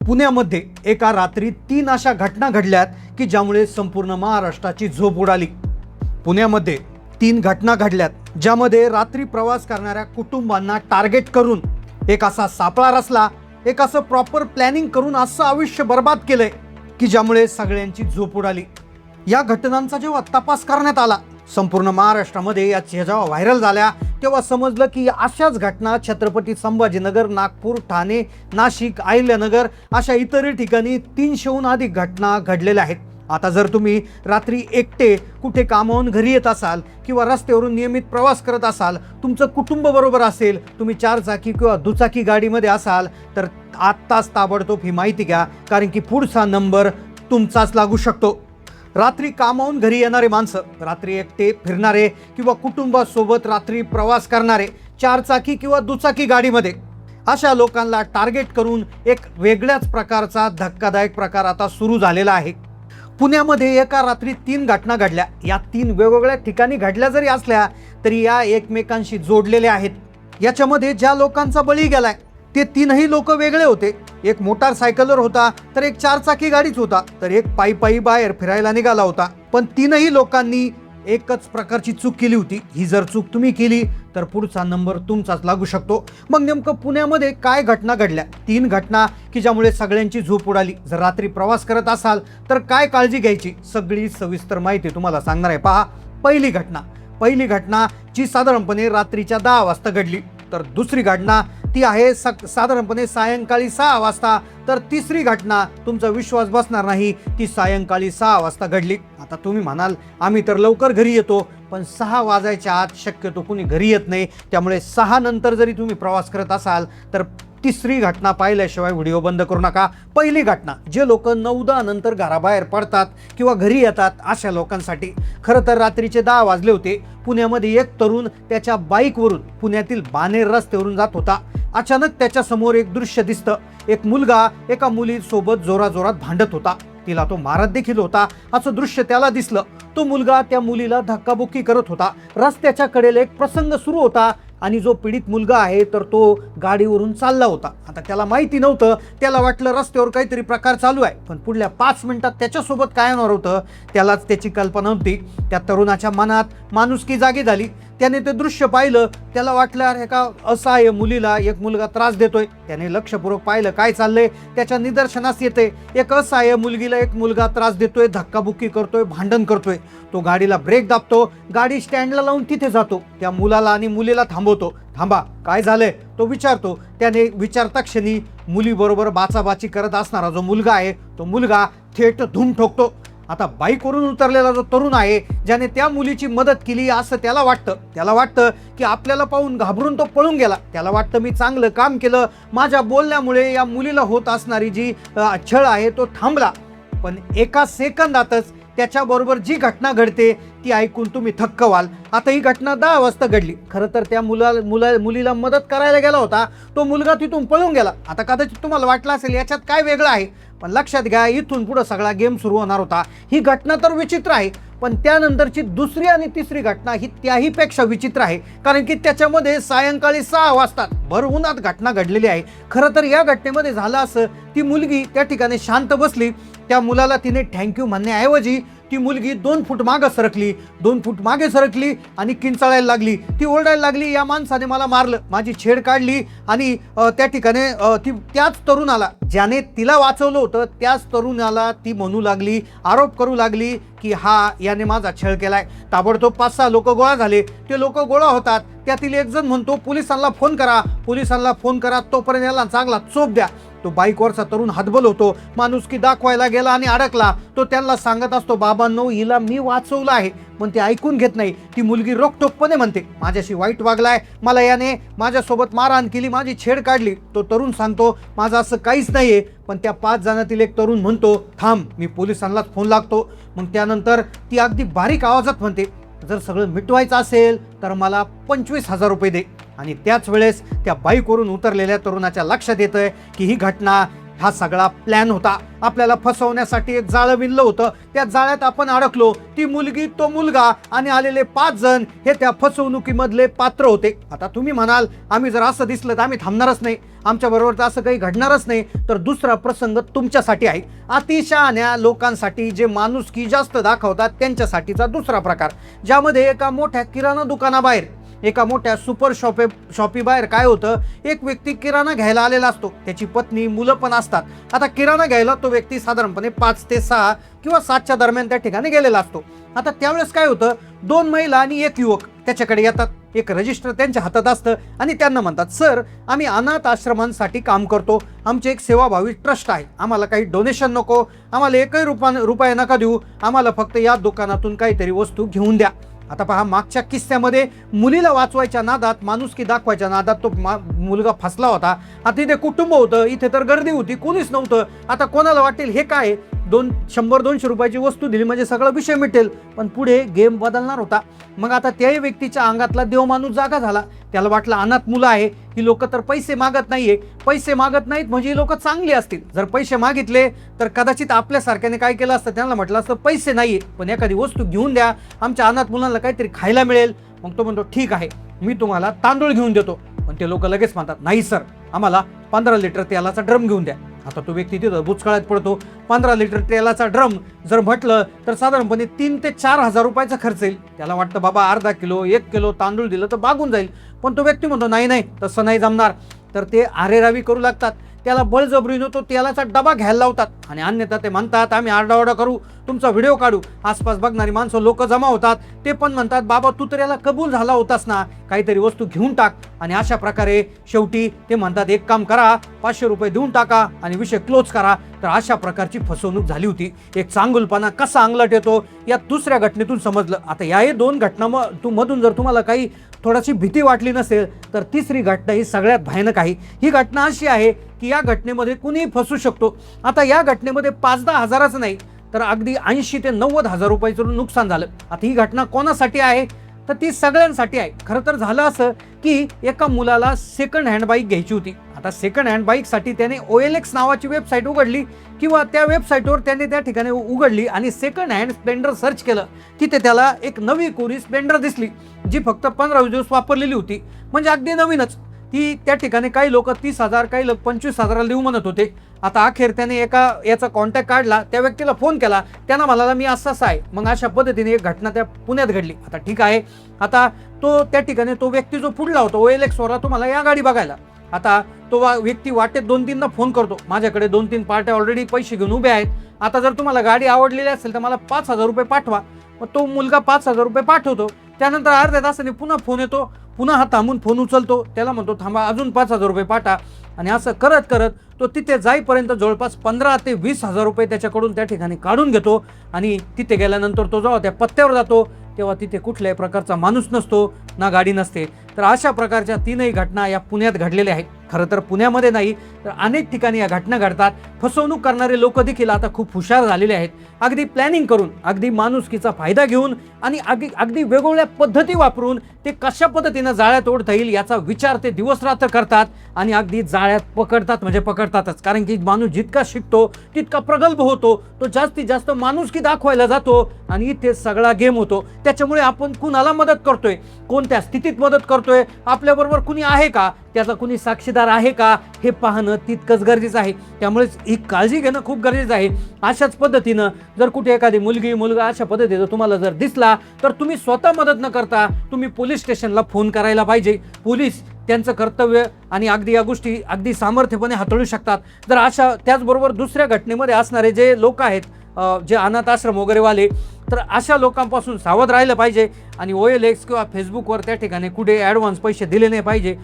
पुण्यामध्ये एका रात्री 3 अशा घटना घडल्यात की ज्यामुळे संपूर्ण महाराष्ट्राची झोप उडाली। पुण्यामध्ये 3 घटना घडल्यात ज्यामध्ये रात्री प्रवास करणाऱ्या कुटुंबांना टार्गेट करून एक असा सापळा रचला, एक असं प्रॉपर प्लॅनिंग करून असं आयुष्य बर्बाद केलंय की ज्यामुळे सगळ्यांची झोप उडाली। या घटनांचा जेव्हा तपास करण्यात आला, संपूर्ण महाराष्ट्रामध्ये या जेव्हा व्हायरल झाल्या तेव्हा समजलं की अशाच घटना छत्रपती संभाजीनगर, नागपूर, ठाणे, नाशिक, अहिल्यानगर अशा इतरही ठिकाणी 300हून अधिक घटना घडलेल्या आहेत। आता जर तुम्ही रात्री एकटे कुठे कामावरून घरी येत असाल किंवा रस्त्यावरून नियमित प्रवास करत असाल, तुमचं कुटुंब बरोबर असेल, तुम्ही 4 चाकी किंवा दुचाकी गाडीमध्ये असाल तर आत्ताच ताबडतोब ही माहिती घ्या, कारण की पुढचा नंबर तुमचाच लागू शकतो। रात्री कामावरून घरी येणारे माणसं, रात्री एकटे फिरणारे किंवा कुटुंबासोबत रात्री प्रवास करणारे 4 चाकी किंवा दुचाकी गाडीमध्ये, अशा लोकांना टार्गेट करून एक वेगळ्याच प्रकारचा धक्कादायक प्रकार आता सुरू झालेला आहे। पुण्यामध्ये एका रात्री 3 घटना घडल्या। या 3 वेगवेगळ्या ठिकाणी घडल्या जरी असल्या तरी या एकमेकांशी जोडलेल्या आहेत। याच्यामध्ये ज्या लोकांचा बळी गेलाय ते 3ही लोक वेगळे होते। एक मोटारसायकलवर होता, तर एक 4 चाकी गाडीच होता, तर एक पायी बाहेर फिरायला निघाला होता। पण 3ही लोकांनी एकच प्रकारची चूक केली होती। ही जर चूक तुम्ही केली तर पुढचा नंबर तुमचाच लागू शकतो। मग नेमकं पुण्यामध्ये काय घटना घडल्या? 3 घटना की ज्यामुळे सगळ्यांची झोप उडाली। जर रात्री प्रवास करत असाल तर काय काळजी घ्यायची, सगळी सविस्तर माहिती तुम्हाला सांगणार आहे। पहा, पहिली घटना जी साधारणपणे रात्रीच्या 10 वाजता घडली, तर दुसरी घटना ती आहे साधारणपणे सायंकाळी 6 वाजता, तर तिसरी घटना तुमचा विश्वास बसणार नाही, ती सायंकाळी 6 वाजता घडली। आता तुम्ही म्हणाल आम्ही तर लवकर घरी येतो, पण 6 वाजायच्या आत शक्यतो कोणी घरी येत नाही। त्यामुळे 6 नंतर जरी तुम्ही प्रवास करत असाल तर तिसरी घटना पाहिल्याशिवाय व्हिडिओ बंद करू नका। पहिली घटना, जे लोक 9-10 नंतर घराबाहेर पडतात किंवा घरी येतात अशा लोकांसाठी, खरं तर रात्रीचे 10 वाजले होते। पुण्यामध्ये एक तरुण त्याच्या बाईकवरून पुण्यातील बाणेर रस्त्यावरून जात होता। अचानक त्याच्या समोर एक दृश्य दिसतं। एक मुलगा एका मुलीसोबत जोराजोरात भांडत होता, तिला तो मारत देखील होता, असं दृश्य त्याला दिसलं। तो मुलगा त्या मुलीला धक्काबुक्की करत होता। रस्त्याच्या कडेला एक प्रसंग सुरू होता आणि जो पीडित मुलगा आहे तर तो गाडीवरून चालला होता। आता त्याला माहिती नव्हतं, त्याला वाटलं रस्त्यावर काहीतरी प्रकार चालू आहे, पण पुढल्या 5 मिनिटात त्याच्यासोबत काय होणार होतं त्यालाच त्याची कल्पना नव्हती। त्या तरुणाच्या मनात माणुसकी जागी झाली। त्याने ते दृश्य पाहिलं, त्याला वाटलं अरे का असहाय्य मुलीला एक मुलगा त्रास देतोय। त्याने लक्षपूर्वक पाहिलं काय चाललंय, त्याच्या निदर्शनास येते एक असहाय्य मुलगीला एक मुलगा त्रास देतोय, धक्काबुक्की करतोय, भांडण करतोय। तो गाडीला ब्रेक दाबतो, गाडी स्टँडला लावून तिथे जातो, त्या मुलाला आणि मुलीला थांबवतो। थांबा, काय झालंय तो विचारतो। त्याने विचारता क्षणी मुलीबरोबर बाचाबाची करत असणारा जो मुलगा आहे तो मुलगा थेट धूम ठोकतो। आता बाईकवरून उतरलेला जो तरुण आहे ज्याने त्या मुलीची मदत केली असं त्याला वाटतं की आपल्याला पाहून घाबरून तो पळून गेला। त्याला वाटतं मी चांगलं काम केलं, माझ्या बोलण्यामुळे या मुलीला होत असणारी जी छळ आहे तो थांबला। पण एका सेकंदातच त्याच्याबरोबर जी घटना घडते ती ऐकून तुम्ही थक्क व्हाल। आता ही घटना 10 वाजता घडली। खरं तर त्या मुलीला मदत करायला गेला होता, तो मुलगा तिथून पळून गेला। आता कदाचित तुम्हाला वाटलं असेल याच्यात काय वेगळं आहे, पण लक्षात घ्या इथून पुढे सगळा गेम सुरू होणार होता। ही घटना तर विचित्र आहे, पण त्यानंतरची दुसरी आणि तिसरी घटना ही त्याहीपेक्षा विचित्र आहे, कारण की त्याच्यामध्ये सायंकाळी 6 वाजता भर उन्हात घटना घडलेली आहे। खरं तर या घटनेमध्ये झालं असं, ती मुलगी त्या ठिकाणी शांत बसली, त्या मुलाला तिने थँक्यू म्हणण्याऐवजी ती मुलगी 2 फूट मागे सरकली आणि किंचाळायला लागली। ती ओरडायला लागली, या माणसाने मला मारलं, माझी छेड काढली। आणि त्या ठिकाणी ती त्याच तरुणाला, ज्याने तिला वाचवलं होतं त्याच तरुणाला ती म्हणू लागली, आरोप करू लागली की याने माझा छळ केलाय। ताबडतोब 5-6 लोक गोळा झाले। ते लोक गोळा होतात, त्यातील एक जण म्हणतो पोलिसांना फोन करा, तोपर्यंत याला चांगला चोप द्या। तो बाईकवरचा तरुण हतबल होतो, माणुसकी दाखवायला गेला आणि अडकला। तो त्यांना सांगत असतो, बाबांनो हिला मी वाचवलं आहे, पण ते ऐकून घेत नाही। ती मुलगी रोखठोकपणे म्हणते माझ्याशी वाईट वागलाय, मला याने माझ्यासोबत मारहाण केली, माझी छेड काढली। तो तरुण सांगतो माझं असं काहीच नाहीये, पण त्या 5 जणांतील एक तरुण म्हणतो थांब मी पोलिसांनाच फोन लागतो। मग त्यानंतर ती अगदी बारीक आवाजात म्हणते जर सगळं मिटवायचं असेल तर मला 25,000 रुपये दे। आणि त्याच वेळेस त्या बाईकवरून उतरलेल्या तरुणाच्या लक्षात येतंय की ही घटना हा सगळा प्लॅन होता. आपल्याला फसवण्यासाठी एक जाळं विणलं होतं. त्या जाळ्यात आपण अडकलो. ती मुलगी, तो मुलगा आणि आलेले 5 जण हे त्या फसवणुकीमधले पात्र होते. आता तुम्ही म्हणाल, आम्ही जर असं दिसलं तर आम्ही थांबणारच नाही, आमच्या बरोबर तर असं काही घडणारच नाही. तर दुसरा प्रसंग तुमच्यासाठी आहे. अतिशहाण्या लोकांसाठी, जे माणुसकी जास्त दाखवतात त्यांच्यासाठीचा दुसरा प्रकार, ज्यामध्ये एका मोठ्या किराणा दुकानाबाहेर, एका मोठ्या सुपर शॉपी बाहेर काय होतं, एक व्यक्ती किराणा घ्यायला आलेला असतो. त्याची पत्नी, मुलं पण असतात. आता किराणा घ्यायला तो व्यक्ती साधारणपणे 5 ते 6 किंवा 7च्या दरम्यान त्या ठिकाणी गेलेला असतो. आता त्यावेळेस काय होतं, 2 महिला आणि एक युवक त्याच्याकडे येतात. एक रजिस्टर त्यांच्या हातात असतं आणि त्यांना म्हणतात, सर, आम्ही अनाथ आश्रमांसाठी काम करतो, आमचे एक सेवाभावी ट्रस्ट आहे, आम्हाला काही डोनेशन नको, आम्हाला एकही रुपया नका देऊ, आम्हाला फक्त या दुकानातून काहीतरी वस्तू घेऊन द्या. आता पहा, मागच्या किस्स्यामध्ये मुलीला वाचवायच्या नादात, माणुसकी दाखवायच्या नादात तो मुलगा फसला होता. आता इथे कुटुंब होतं, इथे तर गर्दी होती, कोणीच नव्हतं. आता कोणाला वाटेल हे काय, 100-200 रुपयाची वस्तू दिली म्हणजे सगळा विषय मिटेल, पण पुढे गेम बदलणार होता. मग आता त्याही व्यक्तीच्या अंगातला देव माणूस जागा झाला. त्याला वाटलं अनाथ मुलं आहे, ही लोक तर पैसे मागत नाहीये, पैसे मागत नाहीत म्हणजे ही लोक चांगली असतील. जर पैसे मागितले तर कदाचित आपल्यासारख्याने काय केलं असतं, त्यांना म्हटलं असतं पैसे नाहीये पण एखादी वस्तू घेऊन द्या, आमच्या अनाथ मुलांना काहीतरी खायला मिळेल. मग तो म्हणतो, ठीक आहे, मी तुम्हाला तांदूळ घेऊन देतो. पण ते लोक लगेच म्हणतात, नाही सर, आम्हाला 15 लिटर तेलाचा ड्रम घेऊन द्या. आता तो व्यक्ती तिथं बुचकळ्यात पडतो. 15 लिटर तेलाचा ड्रम जर म्हटलं तर साधारणपणे 3 ते 4 हजार रुपयाचा खर्च येईल. त्याला वाटतं बाबा अर्धा किलो 1 किलो तांदूळ दिलं तर भागून जाईल. पण तो व्यक्ती म्हणतो, नाही नाही, तसं नाही जमणार. तर ते आरेरावी करू लागतात. त्याला बळजबरीनं तो तेलाचा डबा घ्यायला लावतात आणि अन्यथा ते म्हणतात, आम्ही आरडाओरडा करू, तुमचा व्हिडिओ काढू. आसपास बघणारी माणसं, लोक जमा होतात. ते पण म्हणतात, बाबा तू तर याला कबूल झाला होतास ना, काहीतरी वस्तू घेऊन टाक. आणि अशा प्रकारे शेवटी ते म्हणतात, एक काम करा, 500 रुपये देऊन टाका आणि विषय क्लोज करा. तर अशा प्रकारची फसवणूक झाली होती. एक चांगुलपणा कसा अंगलट येतो या दुसऱ्या घटनेतून समजलं. आता याही 2 घटनांमधून जर तुम्हाला काही थोडीशी भीती वाटली नसेल तर तिसरी घटना ही सगळ्यात भयानक आहे. ही घटना अशी आहे की या घटनेमध्ये कुणीही फसू शकतो. आता या घटनेमध्ये 5-10 हजाराचं नाही तर अगदी 80 ते 90 हजार रुपयाचं नुकसान झालं. आता ही घटना कोणासाठी आहे तर ती सगळ्यांसाठी आहे. खरं तर झालं असं की एका मुलाला सेकंड हँड बाईक घ्यायची होती. आता सेकंड हँड बाईकसाठी त्याने OLX नावाची वेबसाईट उघडली किंवा त्या वेबसाईटवर त्याने त्या ठिकाणी उघडली आणि सेकंड हँड स्प्लेंडर सर्च केलं. तिथे त्याला एक नवी कोरी स्प्लेंडर दिसली जी फक्त 15 दिवस वापरलेली होती, म्हणजे अगदी नवीनच. ती त्या ठिकाणी काही लोक 30,000, काही लोक 25,000 देऊ म्हणत होते. आता अखेर त्याने याचा कॉन्टॅक्ट काढला, त्या व्यक्तीला फोन केला. त्यांना म्हणाला, मी असं आहे. मग अशा पद्धतीने एक घटना त्या पुण्यात घडली. आता ठीक आहे, आता तो त्या ठिकाणी तो व्यक्ती जो पुढला होता OLX वरला, तुम्हाला या गाडी बघायला. आता तो व्यक्ती वाटेत 2-3दा फोन करतो, माझ्याकडे 2-3 पार्ट्या ऑलरेडी पैसे घेऊन उभे आहेत, आता जर तुम्हाला गाडी आवडलेली असेल तर मला 5,000 रुपये पाठवा. मग तो मुलगा 5,000 रुपये पाठवतो. त्यानंतर अर्ध्या तासाने पुन्हा फोन येतो, पुन्हा हा थांबून फोन उचलतो. त्याला म्हणतो, थांबा, अजून 5,000 रुपये पाठवा. आणि असं करत करत तो तिथे जाईपर्यंत जवळपास 15 ते 20 हजार रुपये त्याच्याकडून त्या ठिकाणी काढून घेतो. आणि तिथे गेल्यानंतर तो जेव्हा त्या पत्त्यावर जातो तेव्हा तिथे कुठल्याही प्रकारचा माणूस नसतो, ना गाडी नसते. तर अशा प्रकारच्या 3ही घटना या पुण्यात घडलेल्या आहेत. खरं तर पुण्यामध्ये नाही तर अनेक ठिकाणी या घटना घडतात. फसवणूक करणारे लोक देखील आता खूप हुशार झालेले आहेत. अगदी प्लॅनिंग करून, अगदी माणुसकीचा फायदा घेऊन आणि अगदी वेगवेगळ्या पद्धती वापरून ते कशा पद्धतीनं जाळ्यात ओढता येईल याचा विचार ते दिवस रात्र करतात आणि अगदी जाळ्यात पकडतात म्हणजे पकडतातच. कारण की माणूस जितका शिकतो तितका प्रगल्भ होतो, तो जास्तीत जास्त माणुसकी दाखवायला जातो आणि इथे सगळा गेम होतो. त्याच्यामुळे आपण कुणाला मदत करतोय, कोणत्या स्थितीत मदत करतोय, आपल्याबरोबर कुणी आहे का, त्याचा कुणी साक्षीदार आहे का, हे पाहणं तितकंच गरजेचं आहे. त्यामुळेच ही काळजी घेणं खूप गरजेचं आहे. अशाच पद्धतीनं जर कुठे एखादी मुलगी, मुलगा अशा पद्धतीनं तुम्हाला जर दिसला तर तुम्ही स्वतः मदत न करता तुम्ही पोलीस स्टेशनला फोन करायला पाहिजे. पोलीस त्यांचं कर्तव्य आणि अगदी या गोष्टी अगदी सामर्थ्यपणे हाताळू शकतात. जर अशा, त्याचबरोबर दुसऱ्या घटनेमध्ये असणारे जे लोक आहेत, जे अनाथ आश्रम वगैरे वाले, तर अशा लोकांपासून सावध राहिलं पाहिजे. आणि OLX किंवा फेसबुकवर त्या ठिकाणी कुठे ॲडव्हान्स पैसे दिले नाही पाहिजे.